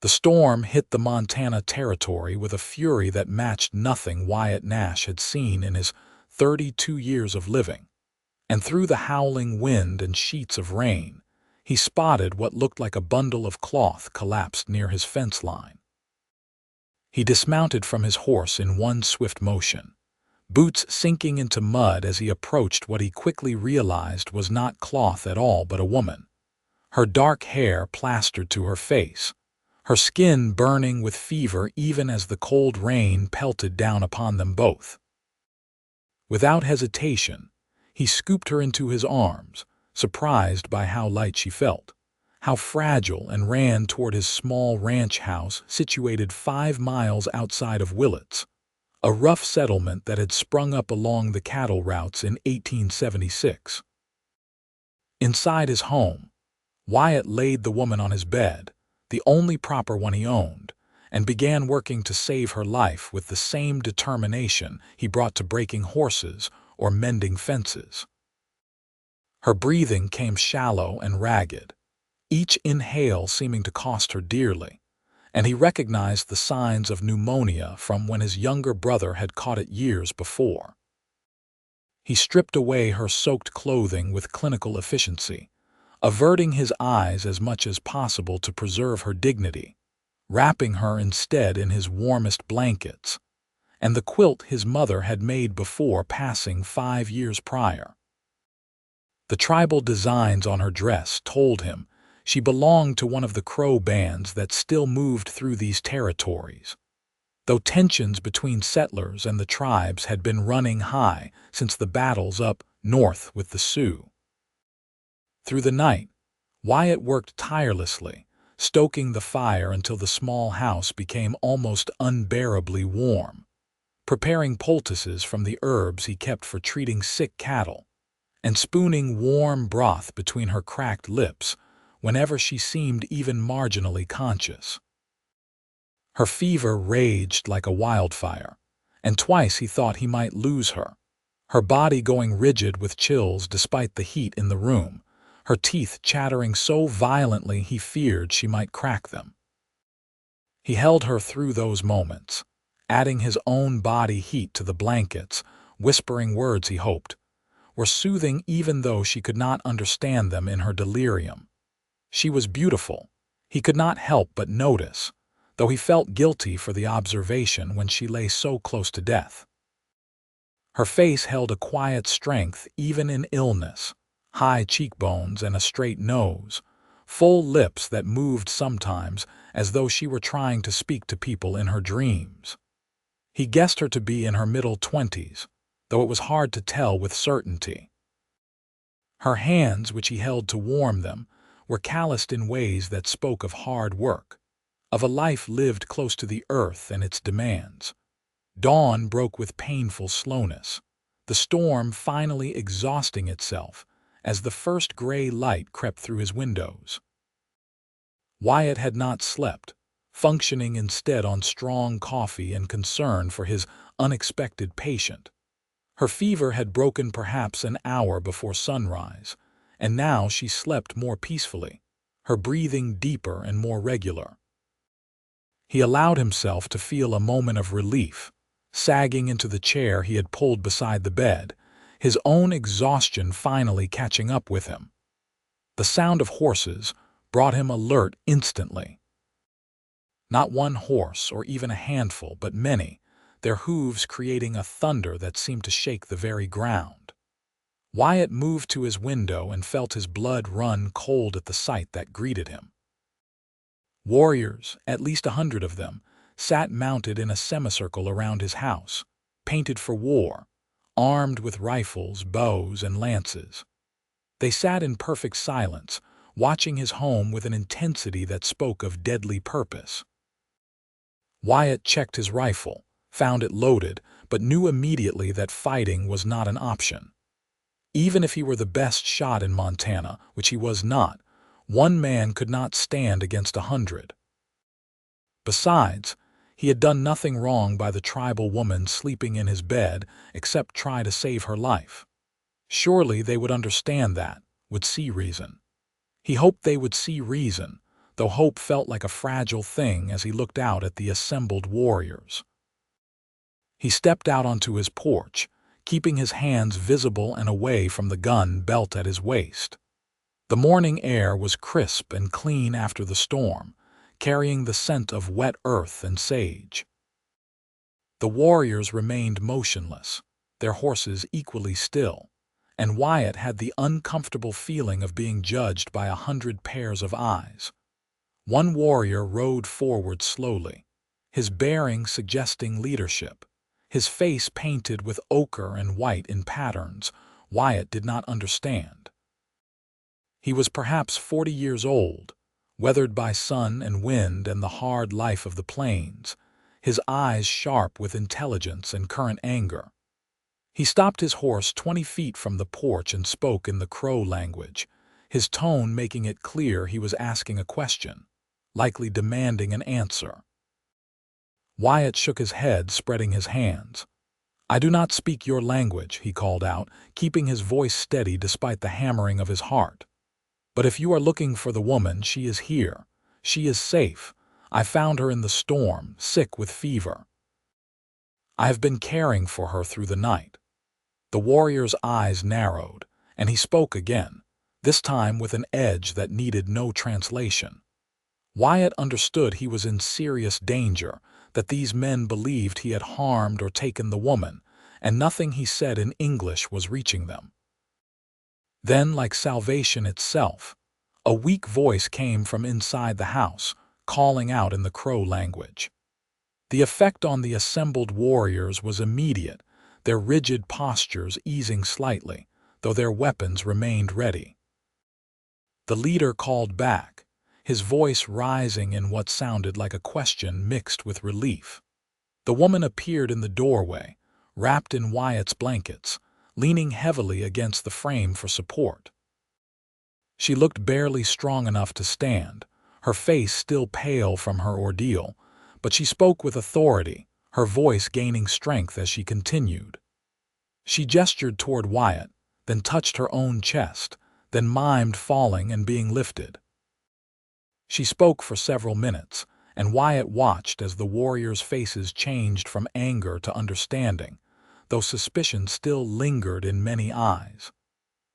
The storm hit the Montana territory with a fury that matched nothing Wyatt Nash had seen in his 32 years of living. And through the howling wind and sheets of rain, he spotted what looked like a bundle of cloth collapsed near his fence line. He dismounted from his horse in one swift motion, boots sinking into mud as he approached what he quickly realized was not cloth at all but a woman, her dark hair plastered to her face, her skin burning with fever even as the cold rain pelted down upon them both. Without hesitation, he scooped her into his arms, surprised by how light she felt, how fragile, and ran toward his small ranch house situated 5 miles outside of Willits, a rough settlement that had sprung up along the cattle routes in 1876. Inside his home, Wyatt laid the woman on his bed, the only proper one he owned, and began working to save her life with the same determination he brought to breaking horses or mending fences. Her breathing came shallow and ragged, each inhale seeming to cost her dearly, and he recognized the signs of pneumonia from when his younger brother had caught it years before. He stripped away her soaked clothing with clinical efficiency, averting his eyes as much as possible to preserve her dignity, wrapping her instead in his warmest blankets, and the quilt his mother had made before passing 5 years prior. The tribal designs on her dress told him she belonged to one of the Crow bands that still moved through these territories, though tensions between settlers and the tribes had been running high since the battles up north with the Sioux. Through the night, Wyatt worked tirelessly, stoking the fire until the small house became almost unbearably warm, preparing poultices from the herbs he kept for treating sick cattle, and spooning warm broth between her cracked lips whenever she seemed even marginally conscious. Her fever raged like a wildfire, and twice he thought he might lose her, her body going rigid with chills despite the heat in the room, her teeth chattering so violently he feared she might crack them. He held her through those moments, adding his own body heat to the blankets, whispering words he hoped were soothing even though she could not understand them in her delirium. She was beautiful, he could not help but notice, though he felt guilty for the observation when she lay so close to death. Her face held a quiet strength even in illness, high cheekbones and a straight nose, full lips that moved sometimes as though she were trying to speak to people in her dreams. He guessed her to be in her middle 20s, though it was hard to tell with certainty. Her hands, which he held to warm them, were calloused in ways that spoke of hard work, of a life lived close to the earth and its demands. Dawn broke with painful slowness, the storm finally exhausting itself as the first gray light crept through his windows. Wyatt had not slept, functioning instead on strong coffee and concern for his unexpected patient. Her fever had broken perhaps an hour before sunrise, and now she slept more peacefully, her breathing deeper and more regular. He allowed himself to feel a moment of relief, sagging into the chair he had pulled beside the bed, his own exhaustion finally catching up with him. The sound of horses brought him alert instantly. Not one horse or even a handful, but many, their hooves creating a thunder that seemed to shake the very ground. Wyatt moved to his window and felt his blood run cold at the sight that greeted him. Warriors, at least 100 of them, sat mounted in a semicircle around his house, painted for war, armed with rifles, bows, and lances. They sat in perfect silence, watching his home with an intensity that spoke of deadly purpose. Wyatt checked his rifle, found it loaded, but knew immediately that fighting was not an option. Even if he were the best shot in Montana, which he was not, one man could not stand against 100. Besides, he had done nothing wrong by the tribal woman sleeping in his bed except try to save her life. Surely they would understand that, would see reason. He hoped they would see reason, though hope felt like a fragile thing as he looked out at the assembled warriors. He stepped out onto his porch, keeping his hands visible and away from the gun belt at his waist. The morning air was crisp and clean after the storm, carrying the scent of wet earth and sage. The warriors remained motionless, their horses equally still, and Wyatt had the uncomfortable feeling of being judged by 100 pairs of eyes. One warrior rode forward slowly, his bearing suggesting leadership, his face painted with ochre and white in patterns Wyatt did not understand. He was perhaps 40 years old, weathered by sun and wind and the hard life of the plains, his eyes sharp with intelligence and current anger. He stopped his horse 20 feet from the porch and spoke in the Crow language, his tone making it clear he was asking a question, likely demanding an answer. Wyatt shook his head, spreading his hands. "I do not speak your language," he called out, keeping his voice steady despite the hammering of his heart. "But if you are looking for the woman, she is here. She is safe. I found her in the storm, sick with fever. I have been caring for her through the night." The warrior's eyes narrowed, and he spoke again, this time with an edge that needed no translation. Wyatt understood he was in serious danger, that these men believed he had harmed or taken the woman, and nothing he said in English was reaching them. Then, like salvation itself, a weak voice came from inside the house, calling out in the Crow language. The effect on the assembled warriors was immediate, their rigid postures easing slightly, though their weapons remained ready. The leader called back, his voice rising in what sounded like a question mixed with relief. The woman appeared in the doorway, wrapped in Wyatt's blankets, leaning heavily against the frame for support. She looked barely strong enough to stand, her face still pale from her ordeal, but she spoke with authority, her voice gaining strength as she continued. She gestured toward Wyatt, then touched her own chest, then mimed falling and being lifted. She spoke for several minutes, and Wyatt watched as the warriors' faces changed from anger to understanding, though suspicion still lingered in many eyes.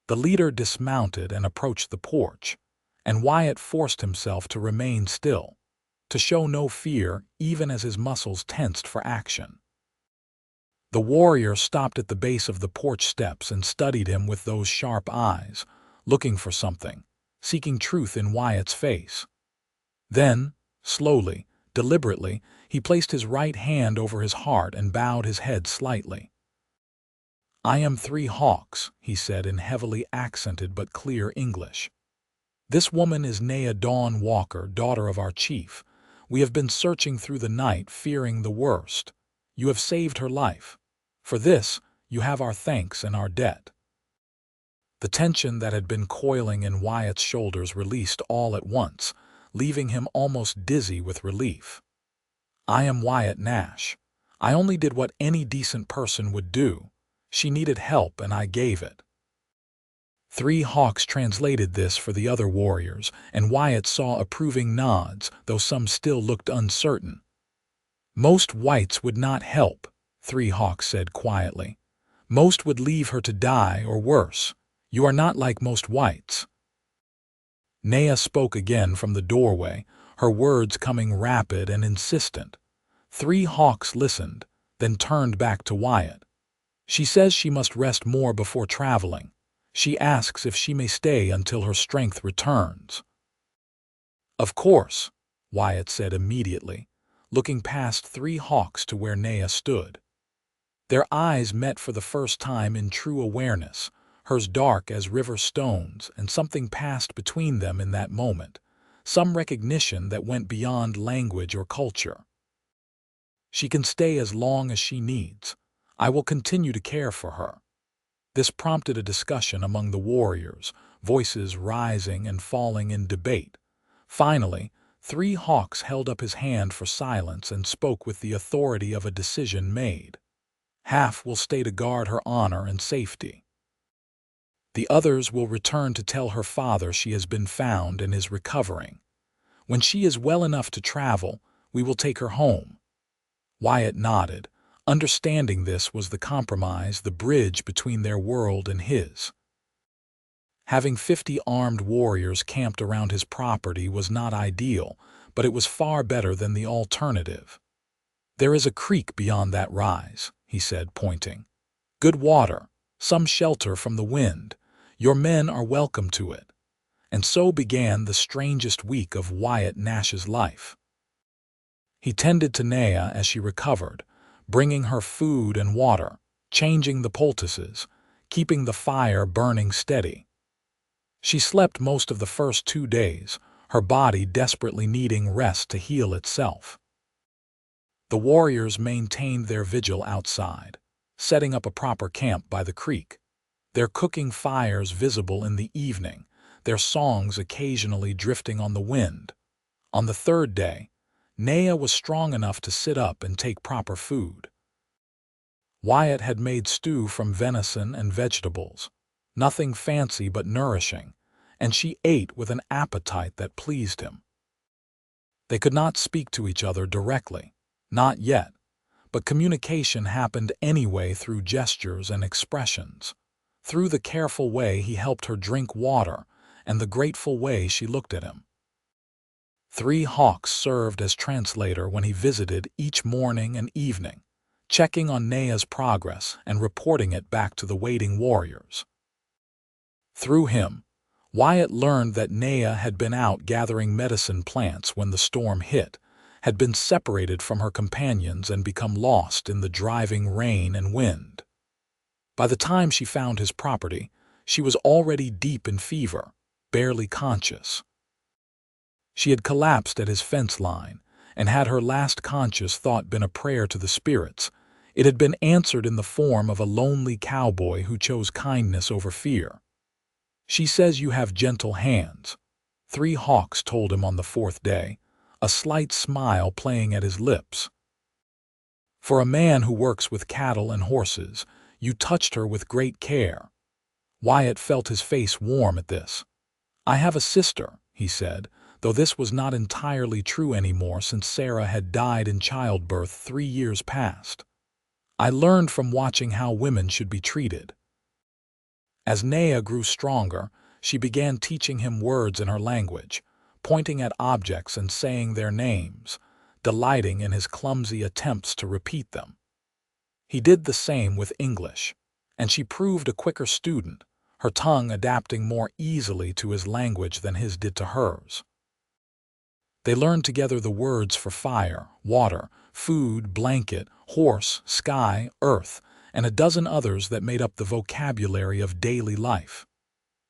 The leader dismounted and approached the porch, and Wyatt forced himself to remain still, to show no fear even as his muscles tensed for action. The warrior stopped at the base of the porch steps and studied him with those sharp eyes, looking for something, seeking truth in Wyatt's face. Then, slowly, deliberately, he placed his right hand over his heart and bowed his head slightly. "I am 3 Hawks," he said in heavily accented but clear English. "This woman is Naya Dawn Walker, daughter of our chief. We have been searching through the night, fearing the worst. You have saved her life. For this, you have our thanks and our debt." The tension that had been coiling in Wyatt's shoulders released all at once, leaving him almost dizzy with relief. "I am Wyatt Nash. I only did what any decent person would do. She needed help and I gave it." 3 Hawks translated this for the other warriors, and Wyatt saw approving nods, though some still looked uncertain. "Most whites would not help," 3 Hawks said quietly. "Most would leave her to die or worse. You are not like most whites." Naya spoke again from the doorway, her words coming rapid and insistent. 3 Hawks listened, then turned back to Wyatt. "She says she must rest more before traveling. She asks if she may stay until her strength returns." "Of course," Wyatt said immediately, looking past 3 Hawks to where Naya stood. Their eyes met for the first time in true awareness, hers dark as river stones, and something passed between them in that moment, some recognition that went beyond language or culture. "She can stay as long as she needs. I will continue to care for her." This prompted a discussion among the warriors, voices rising and falling in debate. Finally, 3 Hawks held up his hand for silence and spoke with the authority of a decision made. "Half will stay to guard her honor and safety. The others will return to tell her father she has been found and is recovering. When she is well enough to travel, we will take her home." Wyatt nodded, understanding this was the compromise, the bridge between their world and his. Having 50 armed warriors camped around his property was not ideal, but it was far better than the alternative. "There is a creek beyond that rise," he said, pointing. "Good water, some shelter from the wind. Your men are welcome to it." And so began the strangest week of Wyatt Nash's life. He tended to Naya as she recovered, bringing her food and water, changing the poultices, keeping the fire burning steady. She slept most of the first 2 days, her body desperately needing rest to heal itself. The warriors maintained their vigil outside, setting up a proper camp by the creek, their cooking fires visible in the evening, their songs occasionally drifting on the wind. On the 3rd day, Naya was strong enough to sit up and take proper food. Wyatt had made stew from venison and vegetables, nothing fancy but nourishing, and she ate with an appetite that pleased him. They could not speak to each other directly, not yet, but communication happened anyway through gestures and expressions, through the careful way he helped her drink water and the grateful way she looked at him. 3 hawks served as translator when he visited each morning and evening, checking on Naya's progress and reporting it back to the waiting warriors. Through him, Wyatt learned that Naya had been out gathering medicine plants when the storm hit, had been separated from her companions and become lost in the driving rain and wind. By the time she found his property, she was already deep in fever, barely conscious. She had collapsed at his fence line, and had her last conscious thought been a prayer to the spirits, it had been answered in the form of a lonely cowboy who chose kindness over fear. "She says you have gentle hands," 3 hawks told him on the 4th day, a slight smile playing at his lips. "For a man who works with cattle and horses, you touched her with great care." Wyatt felt his face warm at this. "I have a sister," he said, though this was not entirely true anymore since Sarah had died in childbirth 3 years past. "I learned from watching how women should be treated." As Naya grew stronger, she began teaching him words in her language, pointing at objects and saying their names, delighting in his clumsy attempts to repeat them. He did the same with English, and she proved a quicker student, her tongue adapting more easily to his language than his did to hers. They learned together the words for fire, water, food, blanket, horse, sky, earth, and a dozen others that made up the vocabulary of daily life.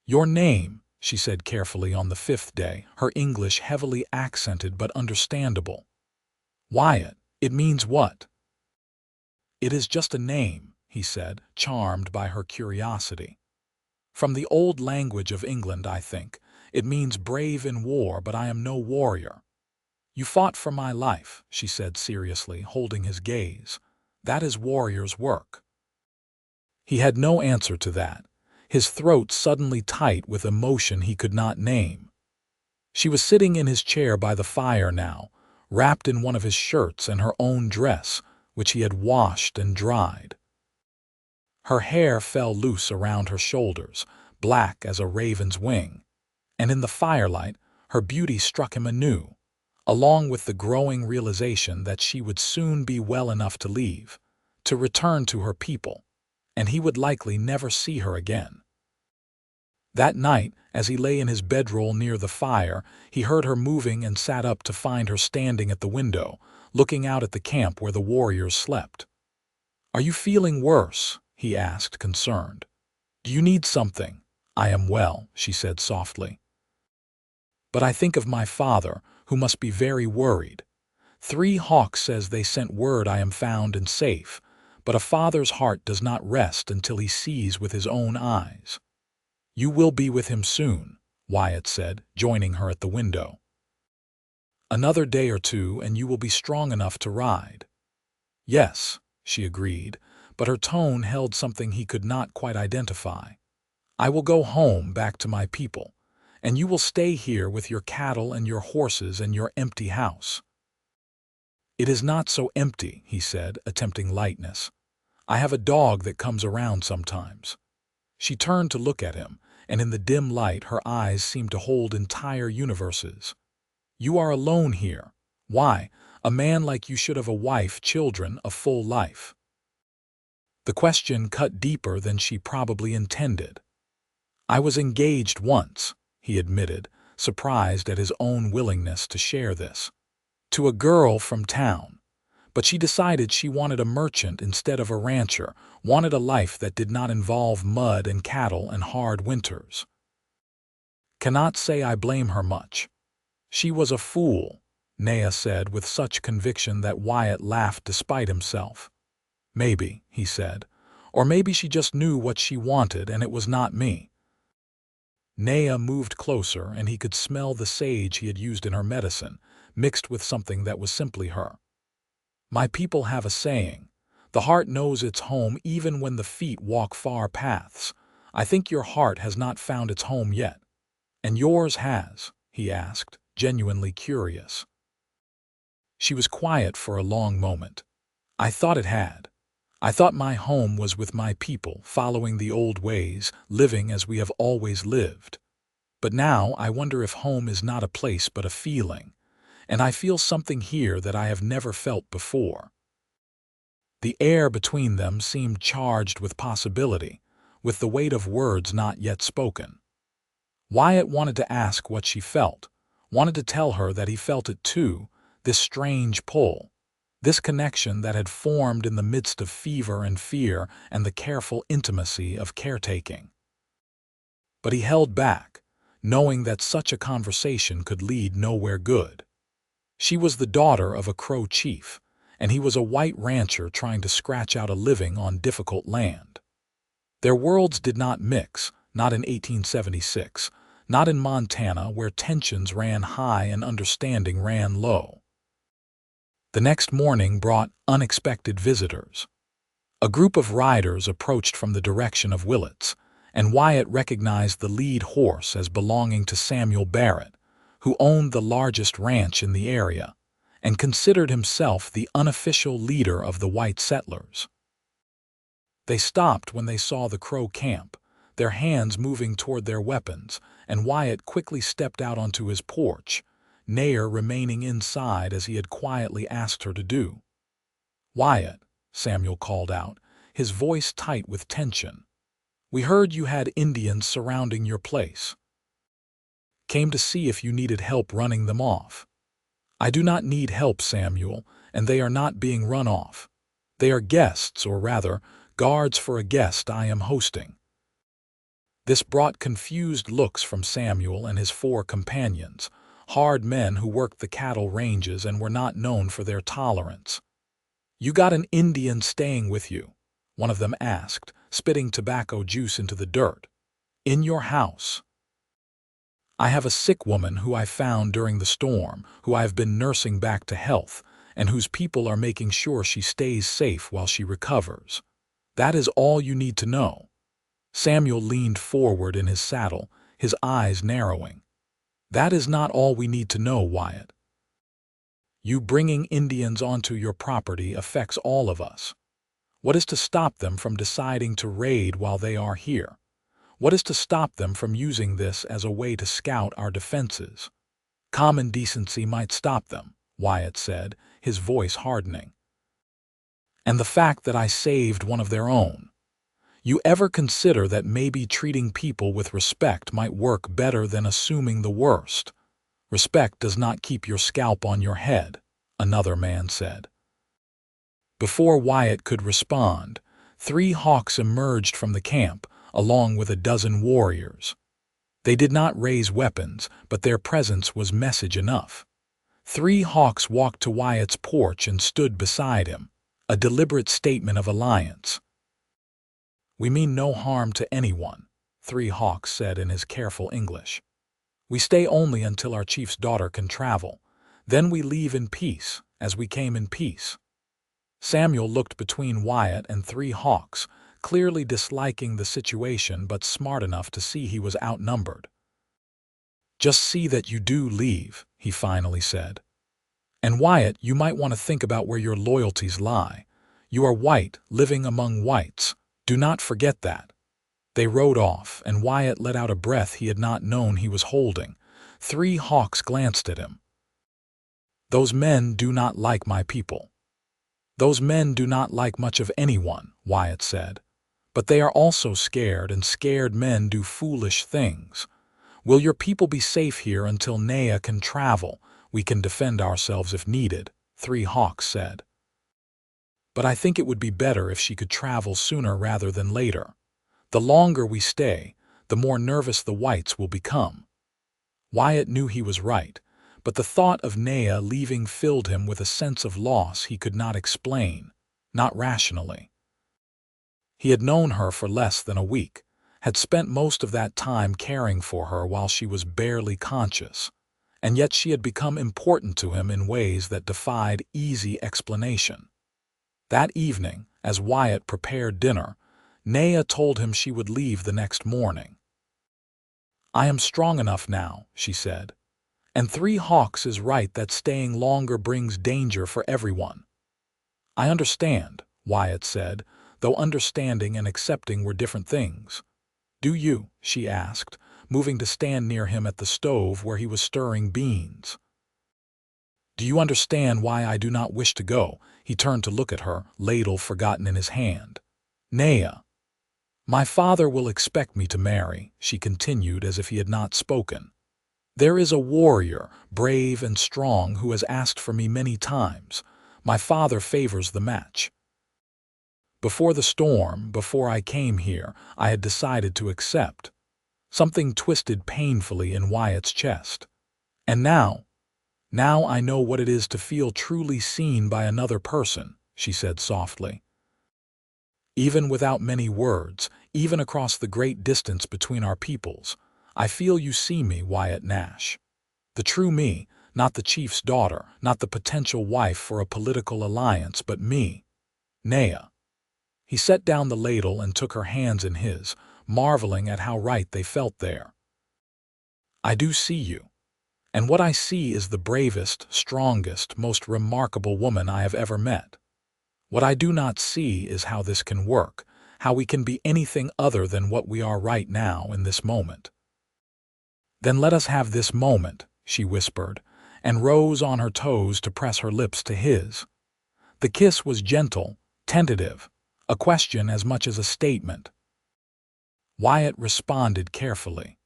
"Your name," she said carefully on the 5th day, her English heavily accented but understandable. "Wyatt, it means what?" "It is just a name," he said, charmed by her curiosity. "From the old language of England, I think. It means brave in war, but I am no warrior." "You fought for my life," she said seriously, holding his gaze. "That is warrior's work." He had no answer to that, his throat suddenly tight with emotion he could not name. She was sitting in his chair by the fire now, wrapped in one of his shirts and her own dress, which he had washed and dried. Her hair fell loose around her shoulders, black as a raven's wing, and in the firelight her beauty struck him anew, along with the growing realization that she would soon be well enough to leave, to return to her people, and he would likely never see her again. That night, as he lay in his bedroll near the fire, he heard her moving and sat up to find her standing at the window, looking out at the camp where the warriors slept. "Are you feeling worse?" he asked, concerned. "Do you need something?" "I am well," she said softly. "But I think of my father, who must be very worried. 3 hawks says they sent word I am found and safe, but a father's heart does not rest until he sees with his own eyes." "You will be with him soon," Wyatt said, joining her at the window. "Another day or 2 and you will be strong enough to ride." "Yes," she agreed, but her tone held something he could not quite identify. "I will go home, back to my people, and you will stay here with your cattle and your horses and your empty house." "It is not so empty," he said, attempting lightness. "I have a dog that comes around sometimes." She turned to look at him, and in the dim light her eyes seemed to hold entire universes. "You are alone here. Why? A man like you should have a wife, children, a full life." The question cut deeper than she probably intended. "I was engaged once," he admitted, surprised at his own willingness to share this. "To a girl from town. But she decided she wanted a merchant instead of a rancher, wanted a life that did not involve mud and cattle and hard winters. Cannot say I blame her much. She was a fool," Naya said with such conviction that Wyatt laughed despite himself. "Maybe," he said, "or maybe she just knew what she wanted and it was not me." Naya moved closer and he could smell the sage he had used in her medicine, mixed with something that was simply her. "My people have a saying, the heart knows its home even when the feet walk far paths. I think your heart has not found its home yet." "And yours has?" he asked, genuinely curious. She was quiet for a long moment. "I thought it had. I thought my home was with my people, following the old ways, living as we have always lived. But now I wonder if home is not a place but a feeling, and I feel something here that I have never felt before." The air between them seemed charged with possibility, with the weight of words not yet spoken. Wyatt wanted to ask what she felt, wanted to tell her that he felt it too, this strange pull, this connection that had formed in the midst of fever and fear and the careful intimacy of caretaking. But he held back, knowing that such a conversation could lead nowhere good. She was the daughter of a Crow chief, and he was a white rancher trying to scratch out a living on difficult land. Their worlds did not mix, not in 1876, not in Montana where tensions ran high and understanding ran low. The next morning brought unexpected visitors. A group of riders approached from the direction of Willett's, and Wyatt recognized the lead horse as belonging to Samuel Barrett, who owned the largest ranch in the area, and considered himself the unofficial leader of the white settlers. They stopped when they saw the Crow camp, their hands moving toward their weapons, and Wyatt quickly stepped out onto his porch, Naya remaining inside as he had quietly asked her to do. "Wyatt," Samuel called out, his voice tight with tension, "we heard you had Indians surrounding your place. Came to see if you needed help running them off." "I do not need help, Samuel, and they are not being run off. They are guests, or rather, guards for a guest I am hosting." This brought confused looks from Samuel and his 4 companions, hard men who worked the cattle ranges and were not known for their tolerance. "You got an Indian staying with you?" one of them asked, spitting tobacco juice into the dirt. "In your house?" "I have a sick woman who I found during the storm, who I have been nursing back to health, and whose people are making sure she stays safe while she recovers. That is all you need to know." Samuel leaned forward in his saddle, his eyes narrowing. "That is not all we need to know, Wyatt. You bringing Indians onto your property affects all of us. What is to stop them from deciding to raid while they are here? What is to stop them from using this as a way to scout our defenses? Common decency might stop them," Wyatt said, his voice hardening. "And the fact that I saved one of their own. You ever consider that maybe treating people with respect might work better than assuming the worst? Respect does not keep your scalp on your head," another man said. Before Wyatt could respond, 3 hawks emerged from the camp, along with a dozen warriors. They did not raise weapons, but their presence was message enough. 3 hawks walked to Wyatt's porch and stood beside him, a deliberate statement of alliance. "We mean no harm to anyone," 3 hawks said in his careful English. "We stay only until our chief's daughter can travel. Then we leave in peace, as we came in peace." Samuel looked between Wyatt and 3 hawks, clearly disliking the situation but smart enough to see he was outnumbered. Just see that you do leave, he finally said. And Wyatt, you might want to think about where your loyalties lie. You are white, living among whites. Do not forget that. They rode off, and Wyatt let out a breath he had not known he was holding. 3 hawks glanced at him. Those men do not like my people. Those men do not like much of anyone, Wyatt said. But they are also scared, and scared men do foolish things. Will your people be safe here until Naya can travel? We can defend ourselves if needed, 3 hawks said. But I think it would be better if she could travel sooner rather than later. The longer we stay, the more nervous the whites will become. Wyatt knew he was right, but the thought of Naya leaving filled him with a sense of loss he could not explain, not rationally. He had known her for less than a week, had spent most of that time caring for her while she was barely conscious, and yet she had become important to him in ways that defied easy explanation. That evening, as Wyatt prepared dinner, Naya told him she would leave the next morning. I am strong enough now, she said. And 3 hawks is right that staying longer brings danger for everyone. I understand, Wyatt said, though understanding and accepting were different things. Do you? She asked, moving to stand near him at the stove where he was stirring beans. Do you understand why I do not wish to go? He turned to look at her, ladle forgotten in his hand. Naya. My father will expect me to marry, she continued as if he had not spoken. There is a warrior, brave and strong, who has asked for me many times. My father favors the match. Before the storm, before I came here, I had decided to accept. Something twisted painfully in Wyatt's chest. And now I know what it is to feel truly seen by another person, she said softly. Even without many words, even across the great distance between our peoples, I feel you see me, Wyatt Nash. The true me, not the chief's daughter, not the potential wife for a political alliance, but me, Naya. He set down the ladle and took her hands in his, marveling at how right they felt there. I do see you. And what I see is the bravest, strongest, most remarkable woman I have ever met. What I do not see is how this can work, how we can be anything other than what we are right now in this moment. Then let us have this moment, she whispered, and rose on her toes to press her lips to his. The kiss was gentle, tentative, a question as much as a statement. Wyatt responded carefully,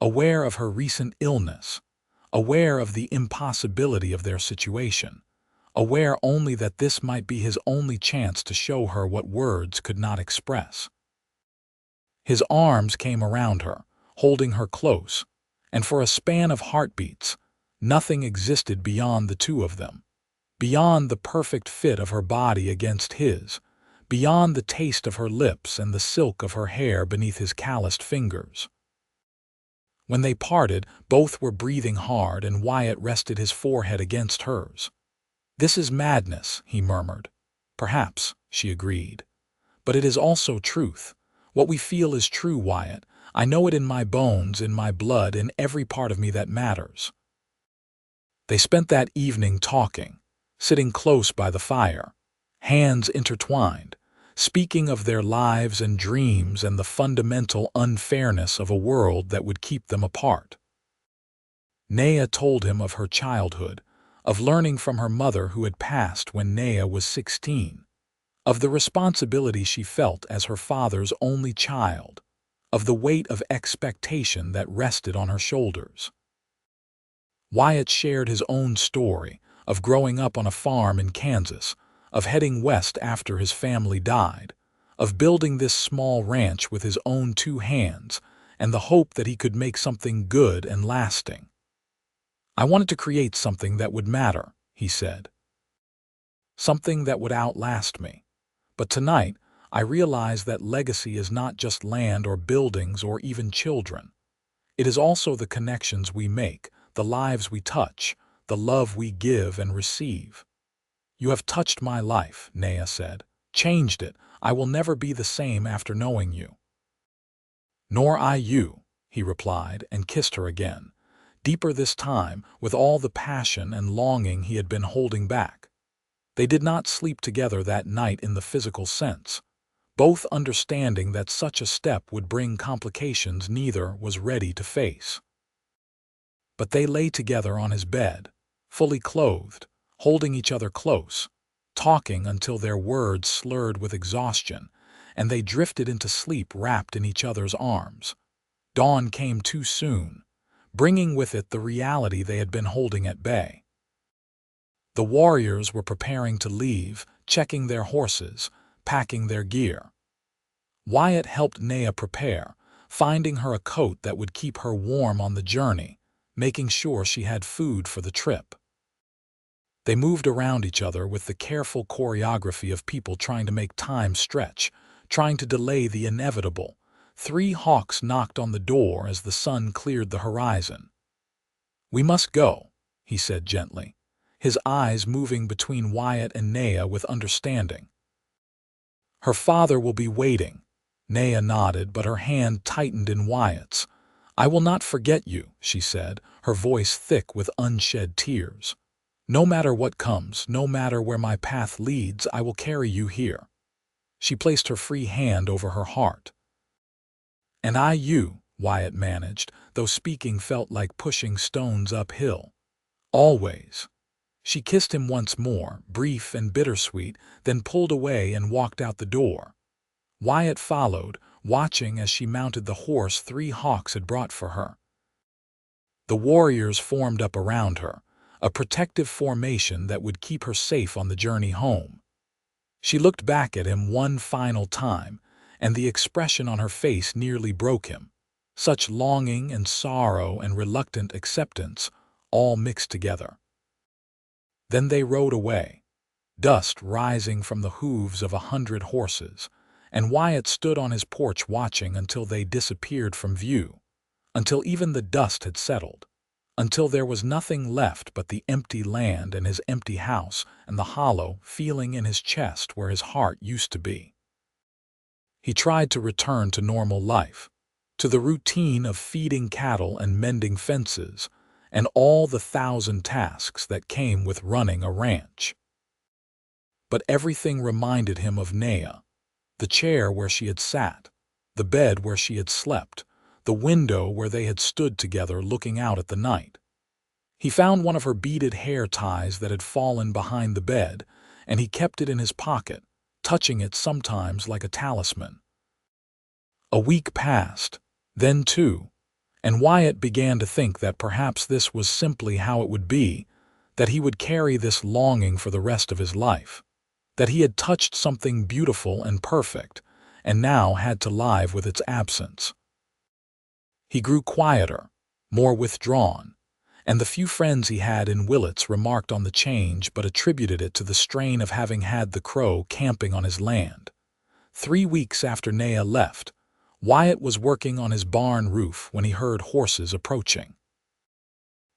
aware of her recent illness, aware of the impossibility of their situation, aware only that this might be his only chance to show her what words could not express. His arms came around her, holding her close, and for a span of heartbeats, nothing existed beyond the two of them, beyond the perfect fit of her body against his, beyond the taste of her lips and the silk of her hair beneath his calloused fingers. When they parted, both were breathing hard, and Wyatt rested his forehead against hers. This is madness, he murmured. Perhaps, she agreed. But it is also truth. What we feel is true, Wyatt. I know it in my bones, in my blood, in every part of me that matters. They spent that evening talking, sitting close by the fire, hands intertwined, speaking of their lives and dreams and the fundamental unfairness of a world that would keep them apart. Naya told him of her childhood, of learning from her mother who had passed when Naya was 16, of the responsibility she felt as her father's only child, of the weight of expectation that rested on her shoulders. Wyatt shared his own story of growing up on a farm in Kansas, of heading west after his family died, of building this small ranch with his own 2 hands, and the hope that he could make something good and lasting. I wanted to create something that would matter, he said. Something that would outlast me. But tonight, I realize that legacy is not just land or buildings or even children. It is also the connections we make, the lives we touch, the love we give and receive. You have touched my life, Naya said. Changed it. I will never be the same after knowing you. Nor I you, he replied and kissed her again, deeper this time, with all the passion and longing he had been holding back. They did not sleep together that night in the physical sense, both understanding that such a step would bring complications neither was ready to face. But they lay together on his bed, fully clothed, holding each other close, talking until their words slurred with exhaustion, and they drifted into sleep wrapped in each other's arms. Dawn came too soon, bringing with it the reality they had been holding at bay. The warriors were preparing to leave, checking their horses, packing their gear. Wyatt helped Naya prepare, finding her a coat that would keep her warm on the journey, making sure she had food for the trip. They moved around each other with the careful choreography of people trying to make time stretch, trying to delay the inevitable. 3 hawks knocked on the door as the sun cleared the horizon. "We must go," he said gently, his eyes moving between Wyatt and Naya with understanding. "Her father will be waiting." Naya nodded, but her hand tightened in Wyatt's. "I will not forget you," she said, her voice thick with unshed tears. "No matter what comes, no matter where my path leads, I will carry you here." She placed her free hand over her heart. "And I you," Wyatt managed, though speaking felt like pushing stones uphill. "Always." She kissed him once more, brief and bittersweet, then pulled away and walked out the door. Wyatt followed, watching as she mounted the horse 3 hawks had brought for her. The warriors formed up around her, a protective formation that would keep her safe on the journey home. She looked back at him one final time, and the expression on her face nearly broke him. Such longing and sorrow and reluctant acceptance, all mixed together. Then they rode away, dust rising from the hooves of 100 horses, and Wyatt stood on his porch watching until they disappeared from view, until even the dust had settled, until there was nothing left but the empty land and his empty house and the hollow feeling in his chest where his heart used to be. He tried to return to normal life, to the routine of feeding cattle and mending fences, and all the 1,000 tasks that came with running a ranch. But everything reminded him of Naya, the chair where she had sat, the bed where she had slept, the window where they had stood together looking out at the night. He found one of her beaded hair ties that had fallen behind the bed, and he kept it in his pocket, touching it sometimes like a talisman. A week passed, then 2, and Wyatt began to think that perhaps this was simply how it would be, that he would carry this longing for the rest of his life, that he had touched something beautiful and perfect, and now had to live with its absence. He grew quieter, more withdrawn, and the few friends he had in Willits remarked on the change but attributed it to the strain of having had the crow camping on his land. 3 weeks after Naya left, Wyatt was working on his barn roof when he heard horses approaching.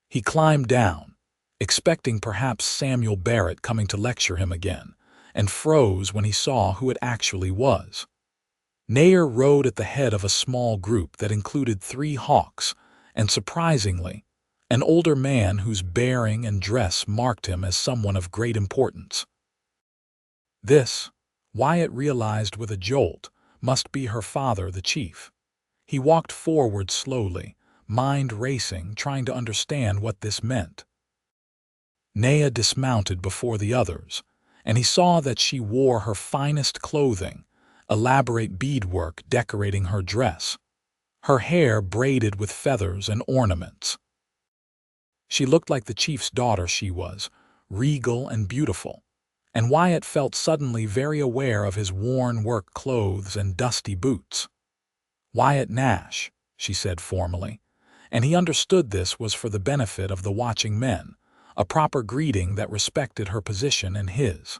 He climbed down, expecting perhaps Samuel Barrett coming to lecture him again, and froze when he saw who it actually was. Naya rode at the head of a small group that included 3 hawks, and surprisingly, an older man whose bearing and dress marked him as someone of great importance. This, Wyatt realized with a jolt, must be her father, the chief. He walked forward slowly, mind racing, trying to understand what this meant. Naya dismounted before the others, and he saw that she wore her finest clothing, elaborate beadwork decorating her dress, her hair braided with feathers and ornaments. She looked like the chief's daughter she was, regal and beautiful, and Wyatt felt suddenly very aware of his worn work clothes and dusty boots. "Wyatt Nash," she said formally, and he understood this was for the benefit of the watching men, a proper greeting that respected her position and his.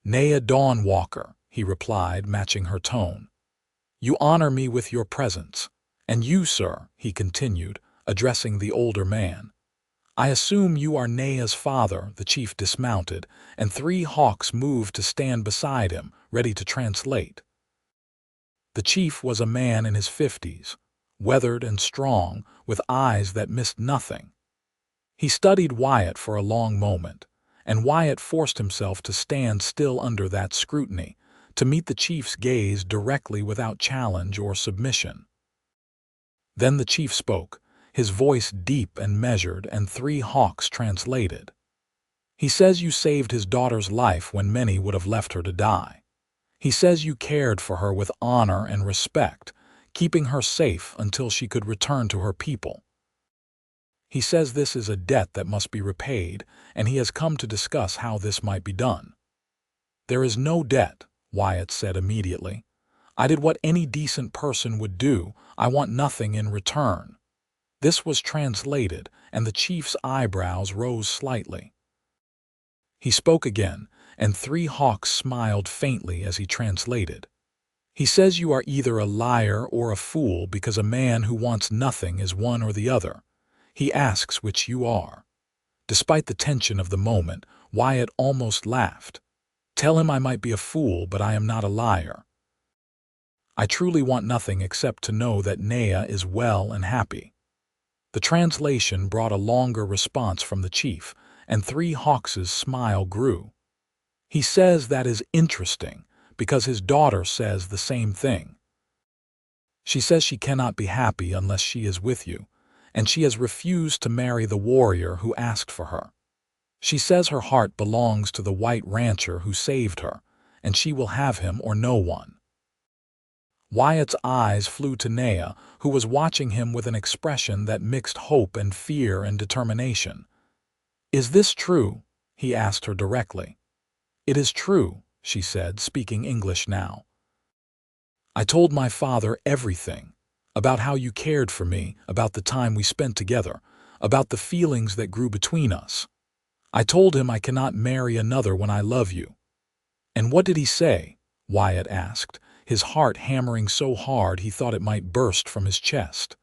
"Naya Dawn Walker," he replied, matching her tone. "You honor me with your presence. And you, sir," he continued, addressing the older man. "I assume you are Naya's father." The chief dismounted, and 3 hawks moved to stand beside him, ready to translate. The chief was a man in his 50s, weathered and strong, with eyes that missed nothing. He studied Wyatt for a long moment, and Wyatt forced himself to stand still under that scrutiny, to meet the chief's gaze directly without challenge or submission. Then the chief spoke, his voice deep and measured, and three hawks translated. He says you saved his daughter's life when many would have left her to die. He says you cared for her with honor and respect, keeping her safe until she could return to her people. He says this is a debt that must be repaid, and he has come to discuss how this might be done. There is no debt, Wyatt said immediately. I did what any decent person would do. I want nothing in return. This was translated, and the chief's eyebrows rose slightly. He spoke again, and three hawks smiled faintly as he translated. He says you are either a liar or a fool because a man who wants nothing is one or the other. He asks which you are. Despite the tension of the moment, Wyatt almost laughed. Tell him I might be a fool, but I am not a liar. I truly want nothing except to know that Naya is well and happy. The translation brought a longer response from the chief, and three hawks' smile grew. He says that is interesting, because his daughter says the same thing. She says she cannot be happy unless she is with you, and she has refused to marry the warrior who asked for her. She says her heart belongs to the white rancher who saved her, and she will have him or no one. Wyatt's eyes flew to Naya, who was watching him with an expression that mixed hope and fear and determination. Is this true? He asked her directly. It is true, she said, speaking English now. I told my father everything, about how you cared for me, about the time we spent together, about the feelings that grew between us. I told him I cannot marry another when I love you. And what did he say? Wyatt asked, his heart hammering so hard he thought it might burst from his chest.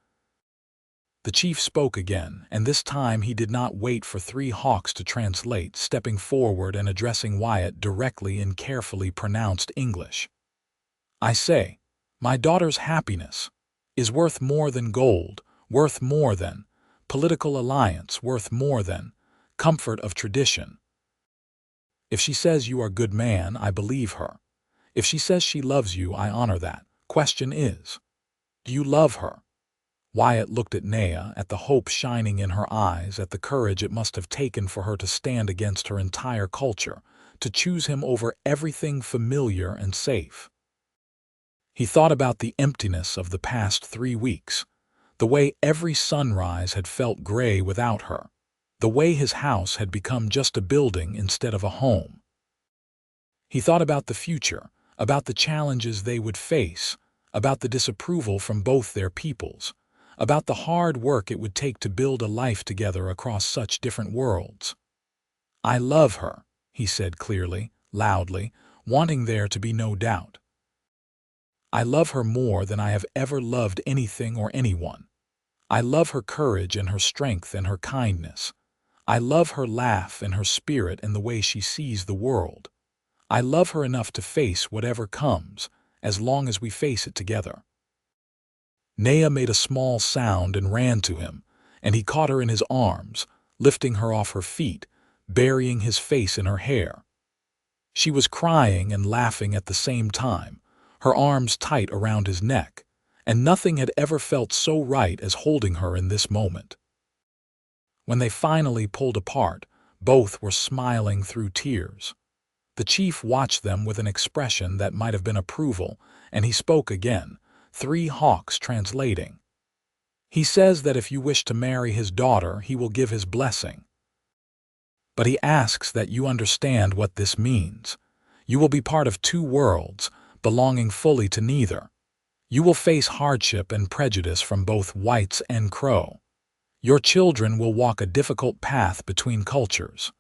The chief spoke again, and this time he did not wait for three hawks to translate, stepping forward and addressing Wyatt directly in carefully pronounced English. I say, my daughter's happiness is worth more than gold, worth more than political alliance, worth more than comfort of tradition. If she says you are a good man, I believe her. If she says she loves you, I honor that. Question is, do you love her? Wyatt looked at Naya, at the hope shining in her eyes, at the courage it must have taken for her to stand against her entire culture, to choose him over everything familiar and safe. He thought about the emptiness of the past 3 weeks, the way every sunrise had felt gray without her, the way his house had become just a building instead of a home. He thought about the future, about the challenges they would face, about the disapproval from both their peoples, about the hard work it would take to build a life together across such different worlds. I love her, he said clearly, loudly, wanting there to be no doubt. I love her more than I have ever loved anything or anyone. I love her courage and her strength and her kindness. I love her laugh and her spirit and the way she sees the world. I love her enough to face whatever comes, as long as we face it together. Naya made a small sound and ran to him, and he caught her in his arms, lifting her off her feet, burying his face in her hair. She was crying and laughing at the same time, her arms tight around his neck, and nothing had ever felt so right as holding her in this moment. When they finally pulled apart, both were smiling through tears. The chief watched them with an expression that might have been approval, and he spoke again, three hawks translating. He says that if you wish to marry his daughter, he will give his blessing. But he asks that you understand what this means. You will be part of 2 worlds, belonging fully to neither. You will face hardship and prejudice from both whites and Crow. Your children will walk a difficult path between cultures.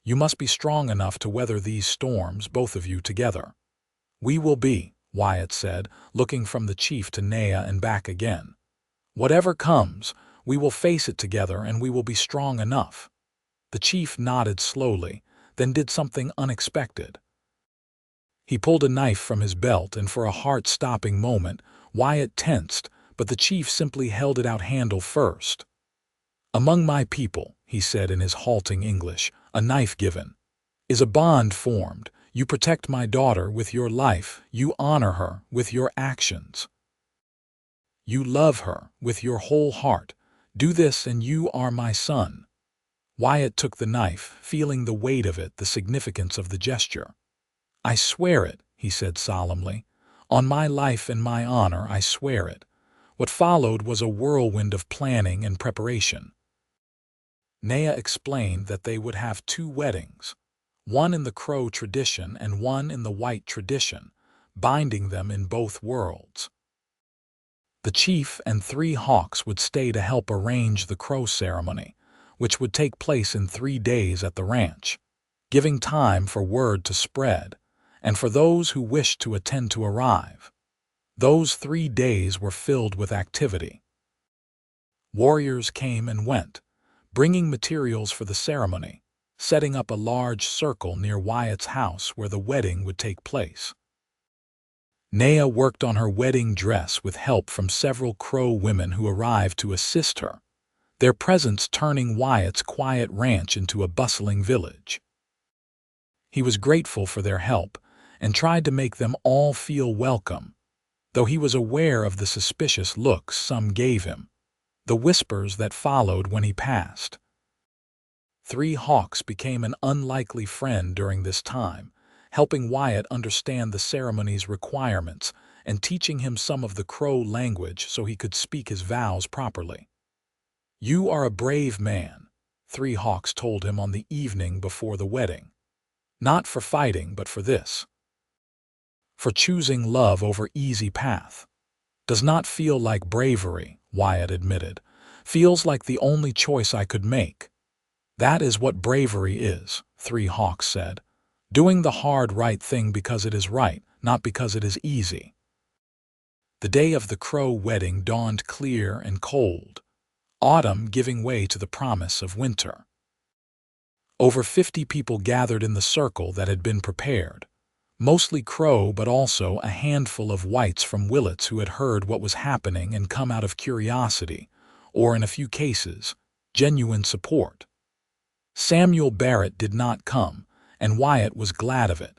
You must be strong enough to weather these storms, both of you together. We will be, Wyatt said, looking from the chief to Naya and back again. Whatever comes, we will face it together and we will be strong enough. The chief nodded slowly, then did something unexpected. He pulled a knife from his belt, and for a heart-stopping moment, Wyatt tensed, but the chief simply held it out handle first. "Among my people," he said in his halting English, "a knife given is a bond formed. You protect my daughter with your life. You honor her with your actions. You love her with your whole heart. Do this and you are my son." Wyatt took the knife, feeling the weight of it, the significance of the gesture. "I swear it," he said solemnly. "On my life and my honor, I swear it." What followed was a whirlwind of planning and preparation. Naya explained that they would have 2 weddings, one in the Crow tradition and one in the White tradition, binding them in both worlds. The chief and 3 hawks would stay to help arrange the Crow ceremony, which would take place in 3 days at the ranch, giving time for word to spread, and for those who wished to attend to arrive. Those 3 days were filled with activity. Warriors came and went, bringing materials for the ceremony, setting up a large circle near Wyatt's house where the wedding would take place. Naya worked on her wedding dress with help from several Crow women who arrived to assist her, their presence turning Wyatt's quiet ranch into a bustling village. He was grateful for their help and tried to make them all feel welcome, though he was aware of the suspicious looks some gave him, the whispers that followed when he passed. 3 hawks became an unlikely friend during this time, helping Wyatt understand the ceremony's requirements and teaching him some of the Crow language so he could speak his vows properly. "You are a brave man," 3 hawks told him on the evening before the wedding. "Not for fighting, but for this. For choosing love over easy path." "Does not feel like bravery," Wyatt admitted. "Feels like the only choice I could make." "That is what bravery is," 3 hawks said. "Doing the hard right thing because it is right, not because it is easy." The day of the Crow wedding dawned clear and cold, autumn giving way to the promise of winter. Over 50 people gathered in the circle that had been prepared, mostly Crow but also a handful of whites from Willits who had heard what was happening and come out of curiosity, or in a few cases, genuine support. Samuel Barrett did not come, and Wyatt was glad of it.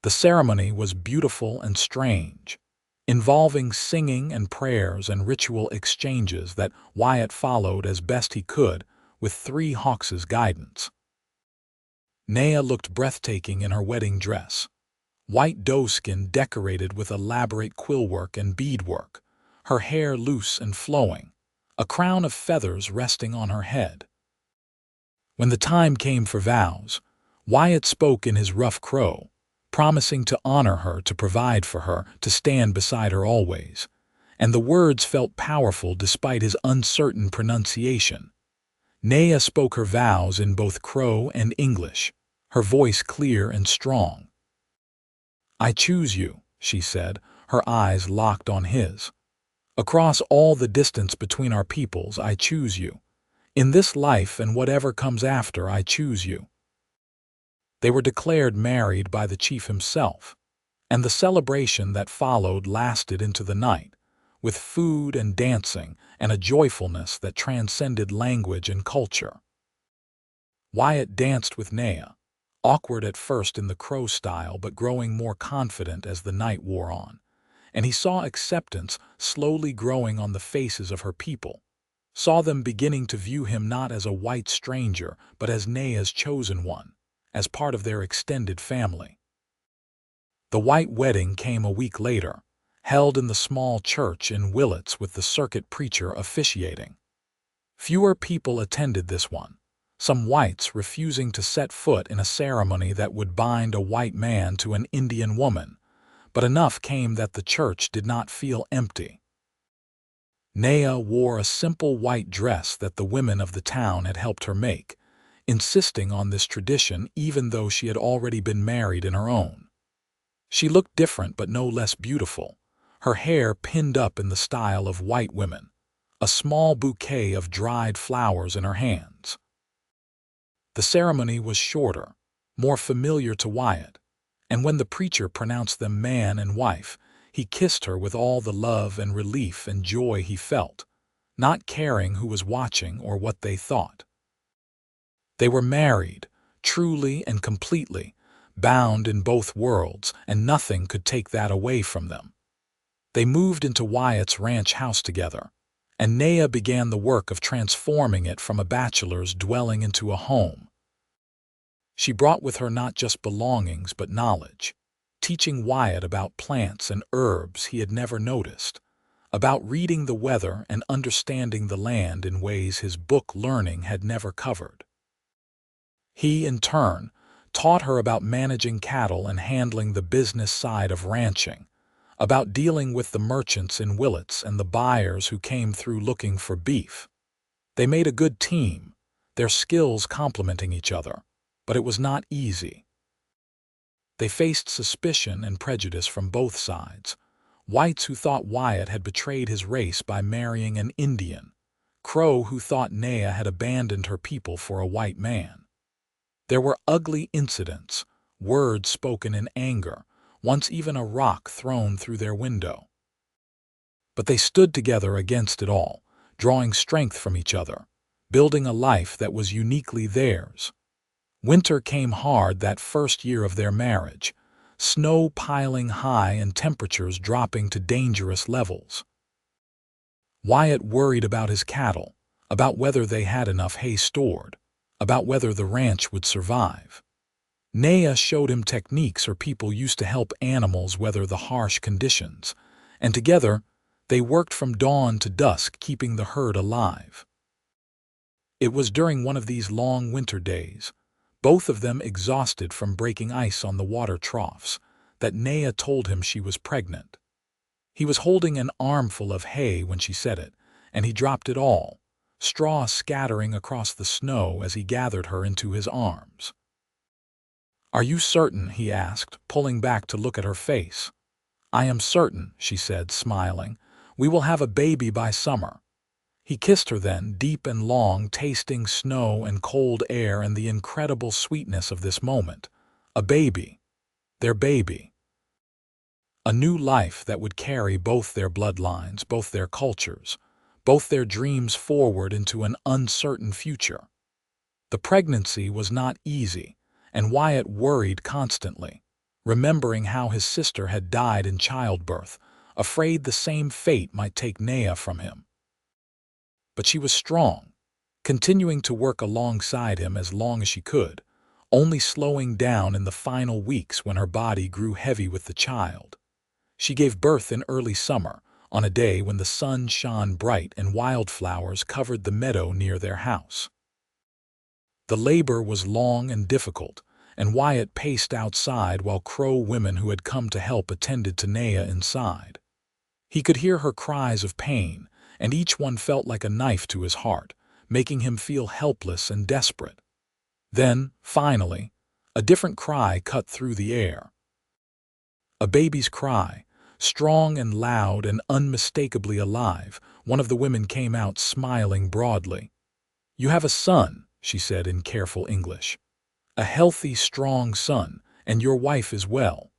The ceremony was beautiful and strange, involving singing and prayers and ritual exchanges that Wyatt followed as best he could with 3 hawks' guidance. Naya looked breathtaking in her wedding dress, white doeskin decorated with elaborate quillwork and beadwork, her hair loose and flowing, a crown of feathers resting on her head. When the time came for vows, Wyatt spoke in his rough Crow, promising to honor her, to provide for her, to stand beside her always, and the words felt powerful despite his uncertain pronunciation. Naya spoke her vows in both Crow and English, her voice clear and strong. "I choose you," she said, her eyes locked on his. "Across all the distance between our peoples, I choose you. In this life and whatever comes after, I choose you." They were declared married by the chief himself, and the celebration that followed lasted into the night, with food and dancing and a joyfulness that transcended language and culture. Wyatt danced with Naya, awkward at first in the Crow style but growing more confident as the night wore on, and he saw acceptance slowly growing on the faces of her people, saw them beginning to view him not as a white stranger but as Naya's chosen one, as part of their extended family. The white wedding came a week later, held in the small church in Willits with the circuit preacher officiating. Fewer people attended this one, some whites refusing to set foot in a ceremony that would bind a white man to an Indian woman, but enough came that the church did not feel empty. Naya wore a simple white dress that the women of the town had helped her make, insisting on this tradition even though she had already been married in her own. She looked different but no less beautiful, her hair pinned up in the style of white women, a small bouquet of dried flowers in her hands. The ceremony was shorter, more familiar to Wyatt, and when the preacher pronounced them man and wife, He kissed her with all the love and relief and joy he felt, not caring who was watching or what they thought. They were married, truly and completely, bound in both worlds, and nothing could take that away from them. They moved into Wyatt's ranch house together, and Naya began the work of transforming it from a bachelor's dwelling into a home. She brought with her not just belongings but knowledge, teaching Wyatt about plants and herbs he had never noticed, about reading the weather and understanding the land in ways his book learning had never covered. He, in turn, taught her about managing cattle and handling the business side of ranching, about dealing with the merchants in Willits and the buyers who came through looking for beef. They made a good team, their skills complementing each other, but it was not easy. They faced suspicion and prejudice from both sides. Whites who thought Wyatt had betrayed his race by marrying an Indian, Crow who thought Naya had abandoned her people for a white man. There were ugly incidents, words spoken in anger, once even a rock thrown through their window. But they stood together against it all, drawing strength from each other, building a life that was uniquely theirs. Winter came hard that first year of their marriage, snow piling high and temperatures dropping to dangerous levels. Wyatt worried about his cattle, about whether they had enough hay stored, about whether the ranch would survive. Naya showed him techniques her people used to help animals weather the harsh conditions, and together they worked from dawn to dusk keeping the herd alive. It was during one of these long winter days, both of them exhausted from breaking ice on the water troughs, that Naya told him she was pregnant. He was holding an armful of hay when she said it, and he dropped it all, straw scattering across the snow as he gathered her into his arms. "Are you certain?" he asked, pulling back to look at her face. "I am certain," she said, smiling. "We will have a baby by summer." He kissed her then, deep and long, tasting snow and cold air and the incredible sweetness of this moment. A baby. Their baby. A new life that would carry both their bloodlines, both their cultures, both their dreams forward into an uncertain future. The pregnancy was not easy, and Wyatt worried constantly, remembering how his sister had died in childbirth, afraid the same fate might take Naya from him. But she was strong, continuing to work alongside him as long as she could, only slowing down in the final weeks when her body grew heavy with the child. She gave birth in early summer, on a day when the sun shone bright and wildflowers covered the meadow near their house. The labor was long and difficult, and Wyatt paced outside while Crow women who had come to help attended to Naya inside. He could hear her cries of pain, and each one felt like a knife to his heart, making him feel helpless and desperate. Then, finally, a different cry cut through the air. A baby's cry, strong and loud and unmistakably alive. One of the women came out smiling broadly. "You have a son," she said in careful English. "A healthy, strong son, and your wife is well."